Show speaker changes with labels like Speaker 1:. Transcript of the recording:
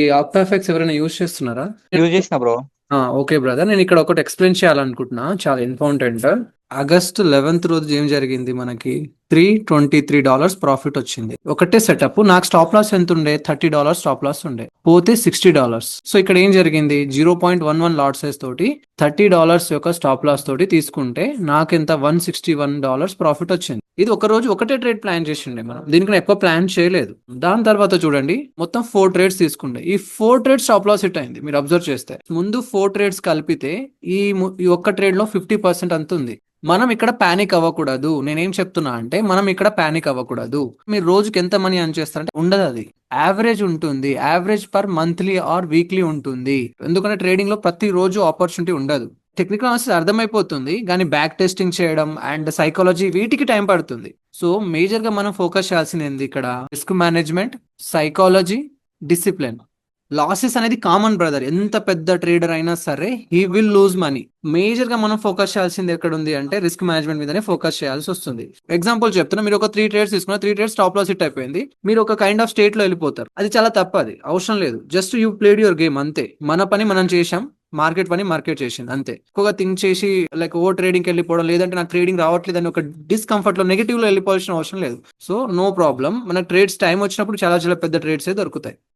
Speaker 1: ఈ after effects ఎవరైనా use చేస్తున్నారా?
Speaker 2: యూజ్ చేసిన బ్రో.
Speaker 1: ఓకే బ్రదర్, నేను ఇక్కడ ఒకటి ఎక్స్ప్లెయిన్ చేయాలనుకుంటున్నా, చాలా ఇంపార్టెంట్. ఆగస్ట్ 11th రోజు ఏం జరిగింది మనకి? $323 ప్రాఫిట్ వచ్చింది. ఒకటే సెటప్. నాకు స్టాప్ లాస్ ఎంత ఉండే? $30 స్టాప్ లాస్ ఉండే, పోతే $60. సో ఇక్కడ ఏం జరిగింది? 0.11 లాట్ సైజ్ తోటి $30 యొక్క స్టాప్ లాస్ తోటి తీసుకుంటే నాకెంత? $161 ప్రాఫిట్ వచ్చింది. ఇది ఒక రోజు ఒకటే ట్రేడ్ ప్లాన్ చేసిండే, మనం దీనికి ఎక్కువ ప్లాన్ చేయలేదు. దాని తర్వాత చూడండి, మొత్తం 4 ట్రేడ్స్ తీసుకుండే. ఈ 4 ట్రేడ్స్ స్టాప్ లాస్ హిట్ అయింది. మీరు అబ్జర్వ్ చేస్తే ముందు 4 ట్రేడ్స్ కలిపితే ఈ ఒక్క ట్రేడ్ లో 50% అంత ఉంది. మనం ఇక్కడ పానిక్ అవ్వకూడదు. నేనేం చెప్తున్నా అంటే, మనం ఇక్కడ పానిక్ అవ్వకూడదు. మీరు రోజుకి ఎంత మనీ అర్న్ చేస్తారంటే ఉండదు, అది యావరేజ్ ఉంటుంది. Average per monthly or weekly ఉంటుంది. ఎందుకంటే ట్రేడింగ్ లో ప్రతి రోజు ఆపర్చునిటీ ఉండదు. టెక్నికల్ అనాలిసిస్ అర్థమైపోతుంది, కానీ బ్యాక్ టెస్టింగ్ చేయడం అండ్ సైకాలజీ వీటికి టైం పడుతుంది. సో మేజర్ గా మనం ఫోకస్ చేయాల్సింది ఏంది ఇక్కడ? Risk management, psychology, discipline. Losses అనేది కామన్ బ్రదర్, ఎంత పెద్ద ట్రేడర్ అయినా సరే he will lose money. Major గా మనం ఫోకస్ చేయాల్సింది ఎక్కడ ఉంది అంటే, రిస్క్ మేనేజ్మెంట్ మీదనే ఫోకస్ చేయాల్సి వస్తుంది. ఎగ్జాంపుల్ చెప్తున్నా, మీరు ఒక 3 ట్రేడ్స్ తీసుకున్న, 3 ట్రేడ్స్ టాప్ లాస్ హిట్ అయిపోయింది, మీరు ఒక కైండ్ ఆఫ్ స్టేట్ లో వెళ్ళిపోతారు. అది చాలా తప్పు, అది అవసరం లేదు. Just you played your game, అంతే. మన పని మనం చేసాం, మార్కెట్ పని మార్కెట్ చేసింది, అంతే. ఎక్కువగా థింక్ చేసి లైక్ ఓ ట్రేడింగ్ కి వెళ్ళిపోవడం, లేదంటే నాకు ట్రేడింగ్ రావట్లేదు అని ఒక డిస్కంఫర్ట్ లో నెగిటివ్ లో వెళ్ళిపోవాల్సిన అవసరం లేదు. సో నో ప్రాబ్లం, మన ట్రేడ్స్ టైం వచ్చినప్పుడు చాలా చాలా పెద్ద ట్రేడ్స్ దొరుకుతాయి.